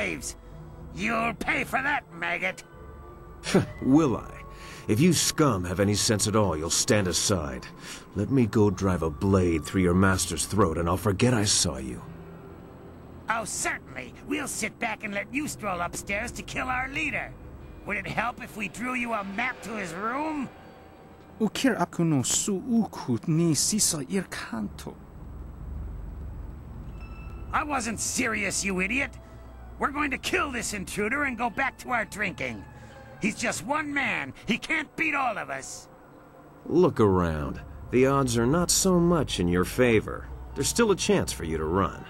slaves. You'll pay for that, maggot. Will I? If you scum have any sense at all, you'll stand aside. Let me go drive a blade through your master's throat and I'll forget I saw you. Oh, certainly. We'll sit back and let you stroll upstairs to kill our leader. Would it help if we drew you a map to his room? Ukir aku no suukut ni sisa ir kanto. I wasn't serious, you idiot. We're going to kill this intruder and go back to our drinking. He's just one man. He can't beat all of us. Look around. The odds are not so much in your favor. There's still a chance for you to run.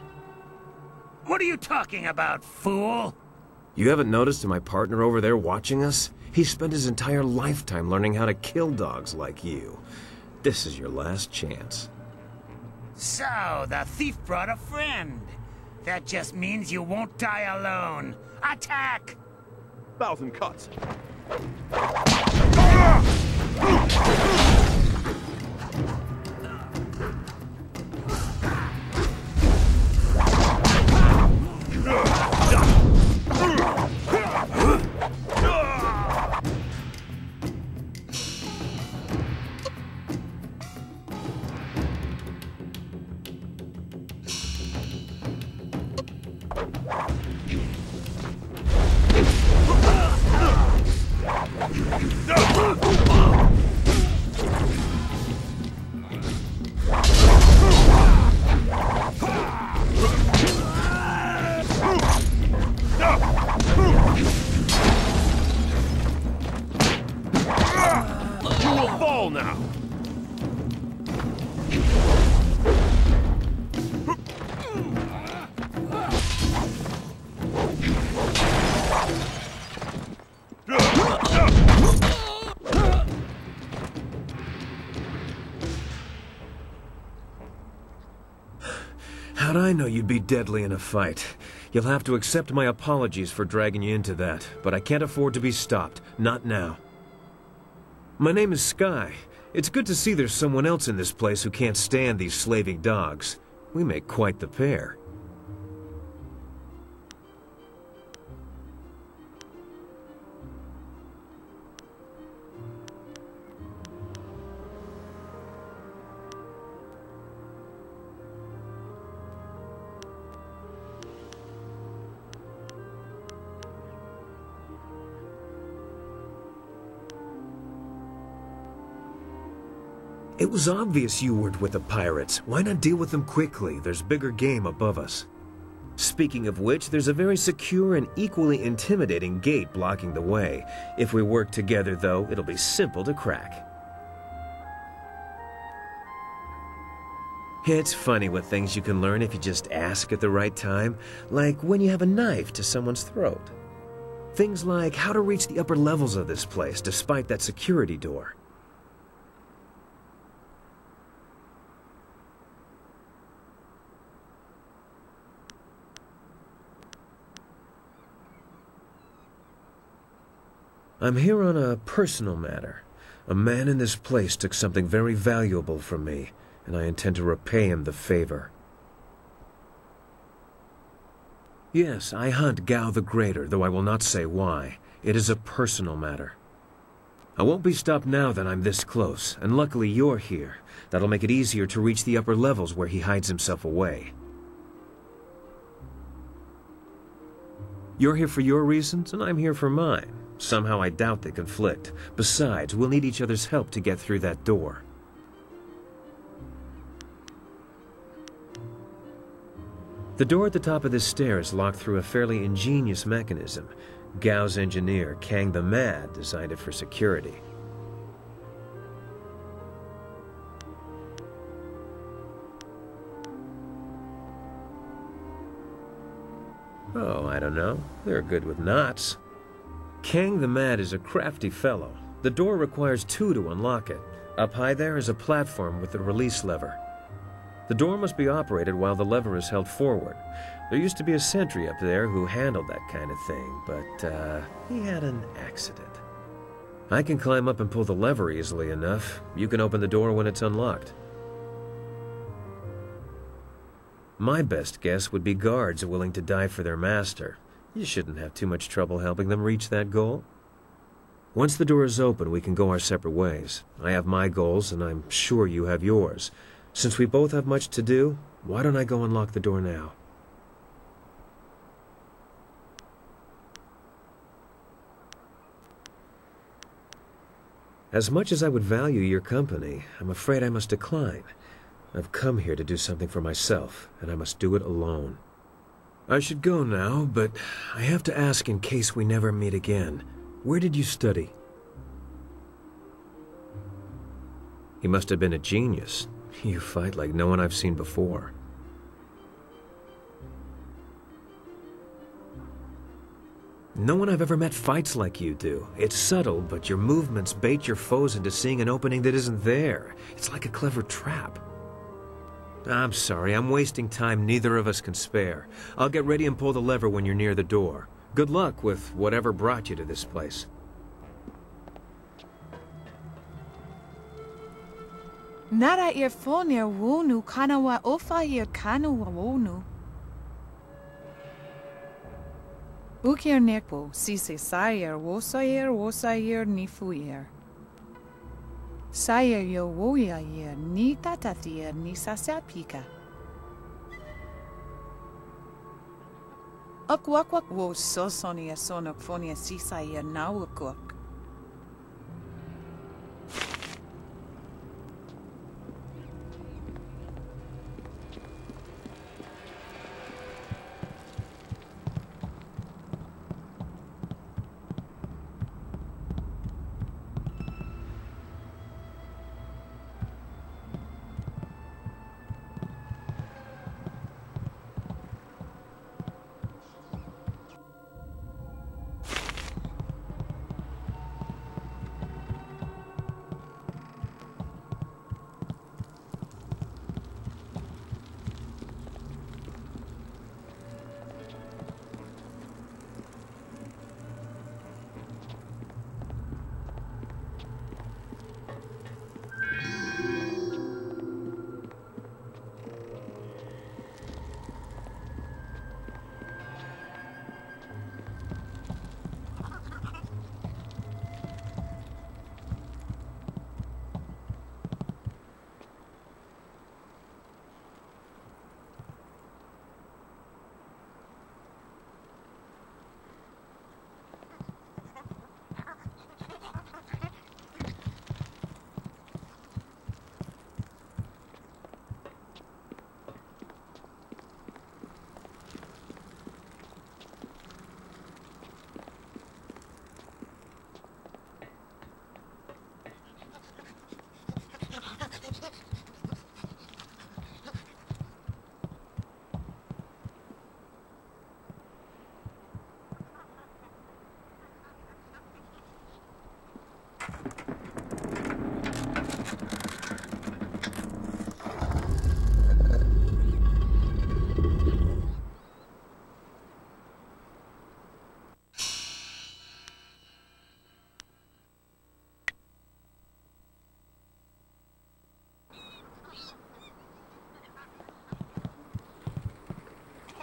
What are you talking about, fool? You haven't noticed my partner over there watching us? He spent his entire lifetime learning how to kill dogs like you. This is your last chance. So, the thief brought a friend. That just means you won't die alone. Attack! 1,000 cuts. How'd I know you'd be deadly in a fight? You'll have to accept my apologies for dragging you into that, but I can't afford to be stopped. Not now. My name is Skye. It's good to see there's someone else in this place who can't stand these slaving dogs. We make quite the pair. It was obvious you weren't with the pirates. Why not deal with them quickly? There's bigger game above us. Speaking of which, there's a very secure and equally intimidating gate blocking the way. If we work together, though, it'll be simple to crack. It's funny what things you can learn if you just ask at the right time, like when you have a knife to someone's throat. Things like how to reach the upper levels of this place despite that security door. I'm here on a personal matter. A man in this place took something very valuable from me, and I intend to repay him the favor. Yes, I hunt Gao the Greater, though I will not say why. It is a personal matter. I won't be stopped now that I'm this close, and luckily you're here. That'll make it easier to reach the upper levels where he hides himself away. You're here for your reasons, and I'm here for mine. Somehow I doubt they conflict. Besides, we'll need each other's help to get through that door. The door at the top of this stair is locked through a fairly ingenious mechanism. Gao's engineer, Kang the Mad, designed it for security. Oh, I don't know. They're good with knots. Kang the Mad is a crafty fellow. The door requires two to unlock it. Up high there is a platform with a release lever. The door must be operated while the lever is held forward. There used to be a sentry up there who handled that kind of thing, but he had an accident. I can climb up and pull the lever easily enough. You can open the door when it's unlocked. My best guess would be guards willing to die for their master. You shouldn't have too much trouble helping them reach that goal. Once the door is open, we can go our separate ways. I have my goals, and I'm sure you have yours. Since we both have much to do, why don't I go unlock the door now? As much as I would value your company, I'm afraid I must decline. I've come here to do something for myself, and I must do it alone. I should go now, but I have to ask in case we never meet again. Where did you study? He must have been a genius. You fight like no one I've seen before. No one I've ever met fights like you do. It's subtle, but your movements bait your foes into seeing an opening that isn't there. It's like a clever trap. I'm sorry, I'm wasting time neither of us can spare. I'll get ready and pull the lever when you're near the door. Good luck with whatever brought you to this place. Nara irfonir wonu kanawa ofair kanu wonu. Ukir nekpo, sise sayer wosayer nifuyer. Sayer yo woyayer ni tatatir ni sasapika. Akwakwak wo sosonia sonok fonia sisayer nawakuk.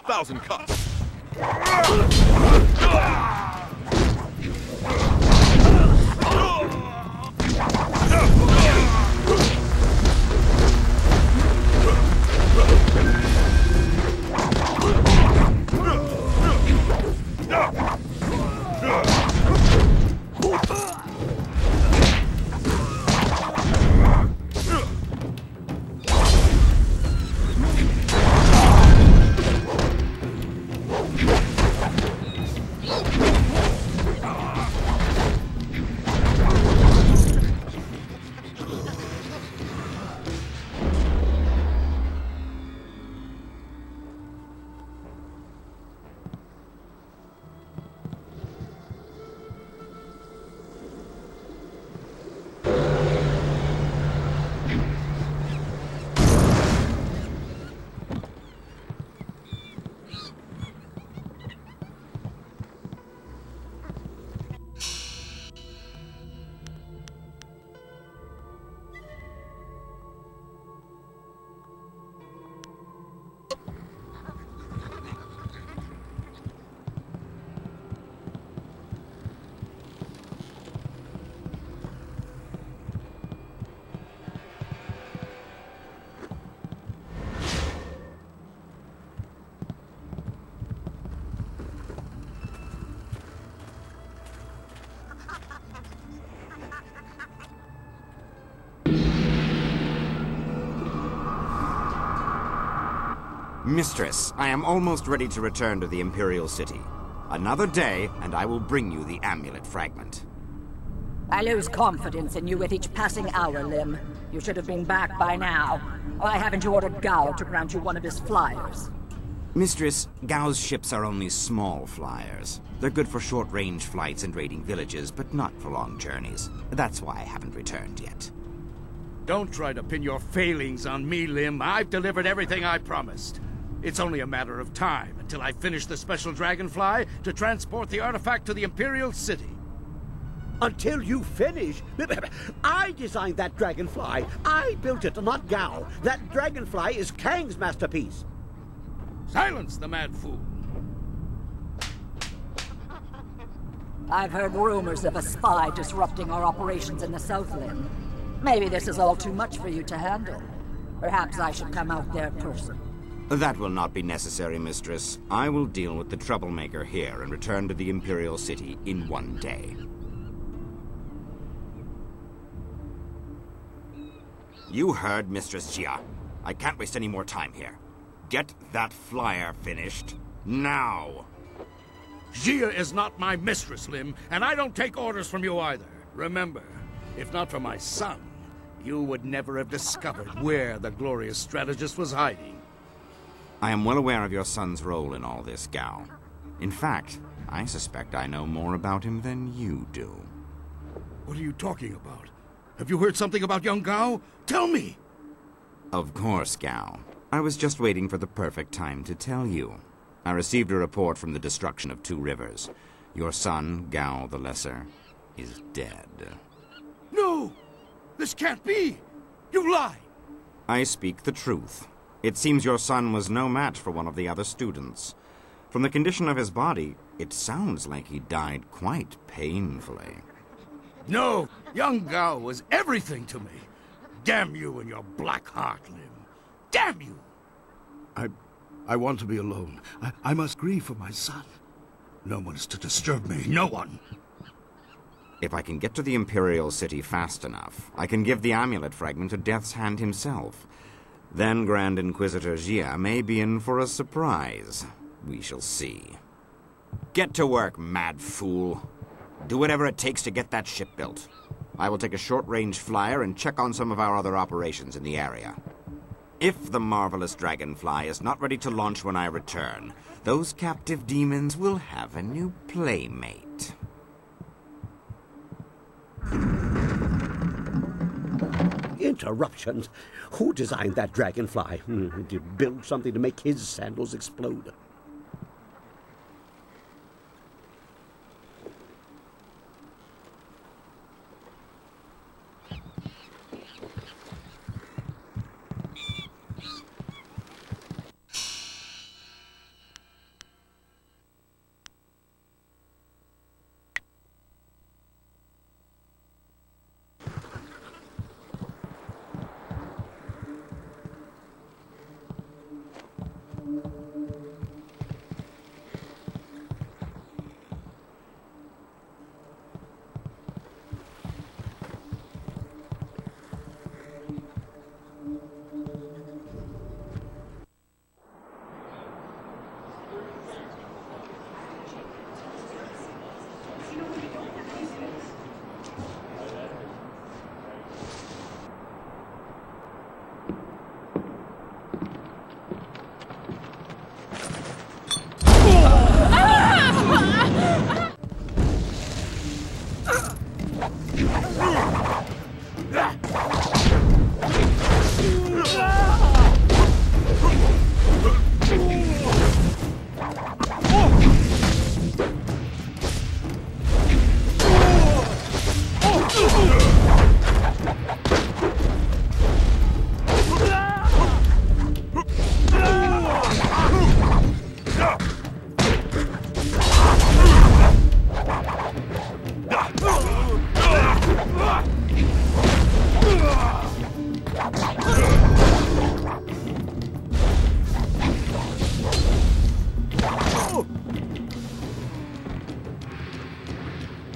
Thousand cuts. Mistress, I am almost ready to return to the Imperial City. Another day, and I will bring you the amulet fragment. I lose confidence in you with each passing hour, Lim. You should have been back by now. Why haven't you ordered Gao to grant you one of his flyers? Mistress, Gao's ships are only small flyers. They're good for short-range flights and raiding villages, but not for long journeys. That's why I haven't returned yet. Don't try to pin your failings on me, Lim. I've delivered everything I promised. It's only a matter of time until I finish the special dragonfly to transport the artifact to the Imperial City. Until you finish? I designed that dragonfly. I built it, not Gao. That dragonfly is Kang's masterpiece. Silence the mad fool. I've heard rumors of a spy disrupting our operations in the South Lim. Maybe this is all too much for you to handle. Perhaps I should come out there personally. That will not be necessary, Mistress. I will deal with the troublemaker here and return to the Imperial City in one day. You heard Mistress Jia. I can't waste any more time here. Get that flyer finished now. Jia is not my mistress, Lim, and I don't take orders from you either. Remember, if not for my son, you would never have discovered where the glorious strategist was hiding. I am well aware of your son's role in all this, Gao. In fact, I suspect I know more about him than you do. What are you talking about? Have you heard something about young Gao? Tell me! Of course, Gao. I was just waiting for the perfect time to tell you. I received a report from the destruction of 2 rivers. Your son, Gao the Lesser, is dead. No! This can't be! You lie! I speak the truth. It seems your son was no match for one of the other students. From the condition of his body, it sounds like he died quite painfully. No! Young Gao was everything to me. Damn you and your black heart, Lim. Damn you! I want to be alone. I must grieve for my son. No one is to disturb me. No one! If I can get to the Imperial City fast enough, I can give the amulet fragment to Death's Hand himself. Then Grand Inquisitor Jia may be in for a surprise. We shall see. Get to work, mad fool. Do whatever it takes to get that ship built. I will take a short-range flyer and check on some of our other operations in the area. If the marvelous dragonfly is not ready to launch when I return, those captive demons will have a new playmate. Interruptions? Who designed that dragonfly? Did you build something to make his sandals explode?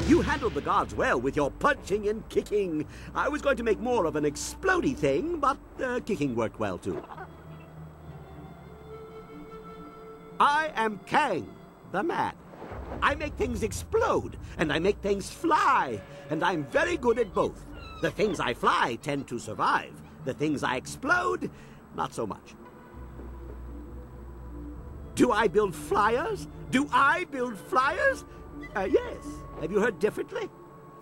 You handled the guards well with your punching and kicking. I was going to make more of an explodey thing, but kicking worked well too. I am Kang, the man. I make things explode, and I make things fly, and I'm very good at both. The things I fly tend to survive. The things I explode, not so much. Do I build flyers? Do I build flyers? Yes. Have you heard differently?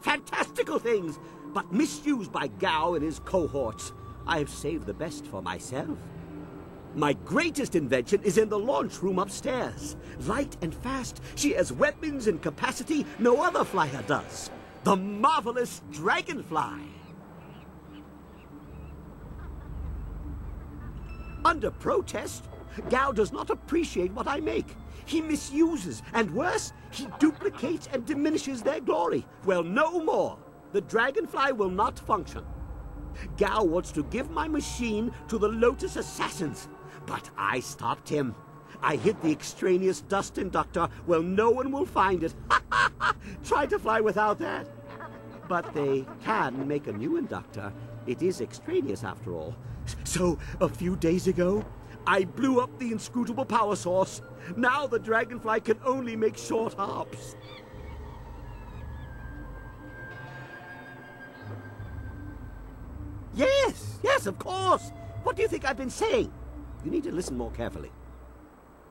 Fantastical things, but misused by Gao and his cohorts. I have saved the best for myself. My greatest invention is in the launch room upstairs. Light and fast, she has weapons and capacity no other flyer does. The marvelous Dragonfly. Under protest, Gao does not appreciate what I make. He misuses, and worse, he duplicates and diminishes their glory. Well, no more. The Dragonfly will not function. Gao wants to give my machine to the Lotus Assassins, but I stopped him. I hid the extraneous dust inductor where no one will find it. Try to fly without that. But they can make a new inductor. It is extraneous after all. So, a few days ago, I blew up the inscrutable power source. Now the Dragonfly can only make short hops. Yes, of course. What do you think I've been saying? You need to listen more carefully.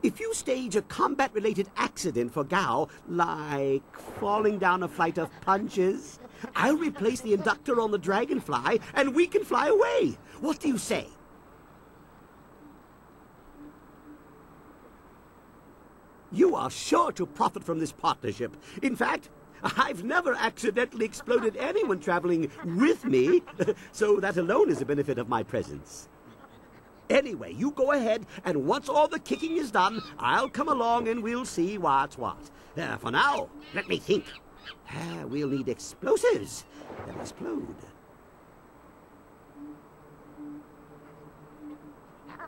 If you stage a combat-related accident for Gao, like falling down a flight of punches, I'll replace the inductor on the Dragonfly, and we can fly away. What do you say? You are sure to profit from this partnership. In fact, I've never accidentally exploded anyone traveling with me, so that alone is a benefit of my presence. Anyway, you go ahead, and once all the kicking is done, I'll come along and we'll see what's what. For now, let me think. We'll need explosives that explode.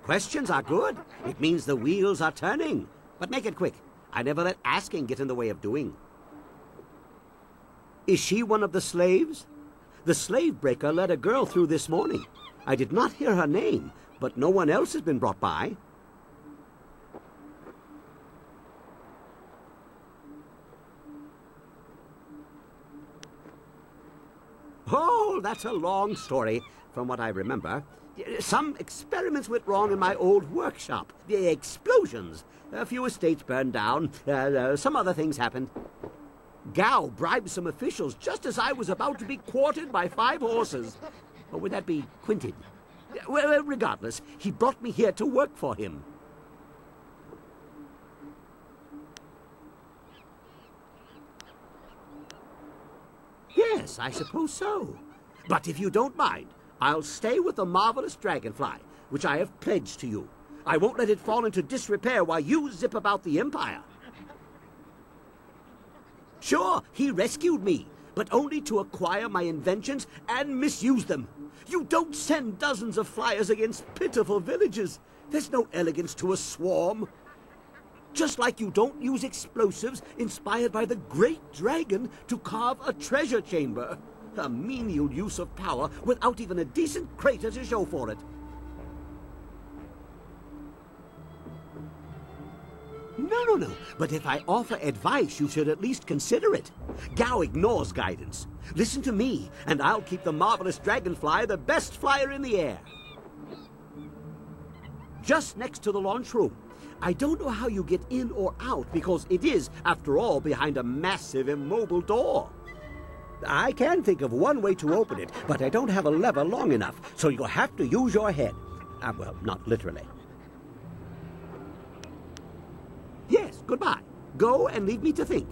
Questions are good. It means the wheels are turning. But make it quick. I never let asking get in the way of doing. Is she one of the slaves? The slave breaker let a girl through this morning. I did not hear her name, but no one else has been brought by. Oh, that's a long story, from what I remember. Some experiments went wrong in my old workshop. The explosions. A few estates burned down. Some other things happened. Gao bribed some officials just as I was about to be quartered by 5 horses. Or would that be quinted? Well, regardless, he brought me here to work for him. Yes, I suppose so. But if you don't mind, I'll stay with the marvelous Dragonfly, which I have pledged to you. I won't let it fall into disrepair while you zip about the Empire. Sure, he rescued me, but only to acquire my inventions and misuse them. You don't send dozens of flyers against pitiful villages. There's no elegance to a swarm. Just like you don't use explosives inspired by the great dragon to carve a treasure chamber. A menial use of power without even a decent crater to show for it. No. But if I offer advice, you should at least consider it. Gao ignores guidance. Listen to me, and I'll keep the marvelous Dragonfly the best flyer in the air. Just next to the launch room. I don't know how you get in or out, because it is, after all, behind a massive immobile door. I can think of one way to open it, but I don't have a lever long enough, so you'll have to use your head. Well, not literally. Yes, goodbye. Go and leave me to think.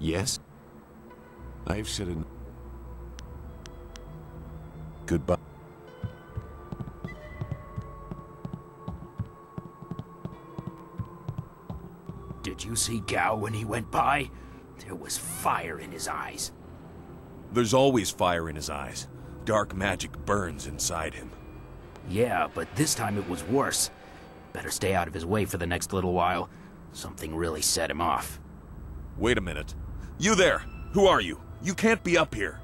Yes? I've said it. Goodbye. Did you see Gao when he went by? There was fire in his eyes. There's always fire in his eyes. Dark magic burns inside him. Yeah, but this time it was worse. Better stay out of his way for the next little while. Something really set him off. Wait a minute. You there! Who are you? You can't be up here.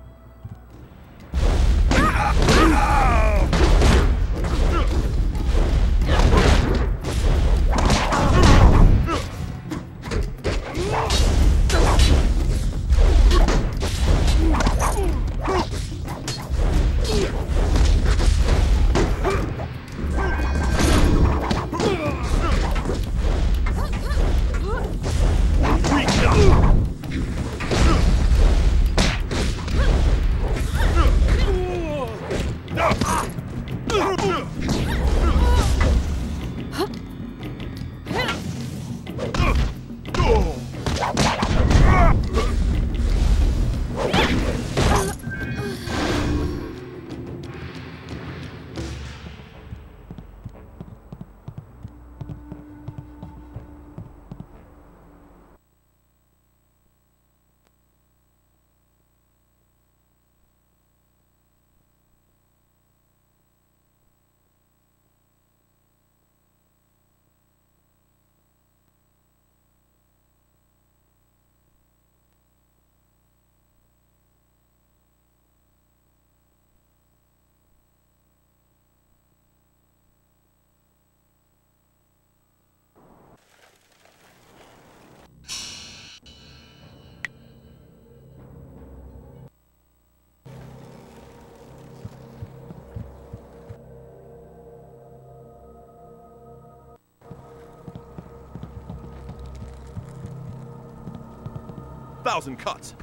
Thousand cuts.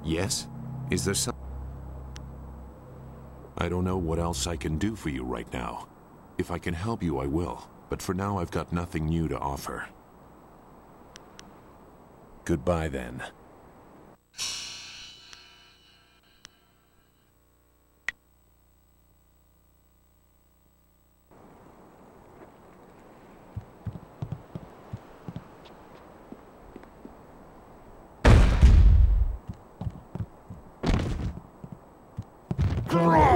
Yes? Is there some... I don't know what else I can do for you right now. If I can help you, I will. But for now, I've got nothing new to offer. Goodbye, then. Glory!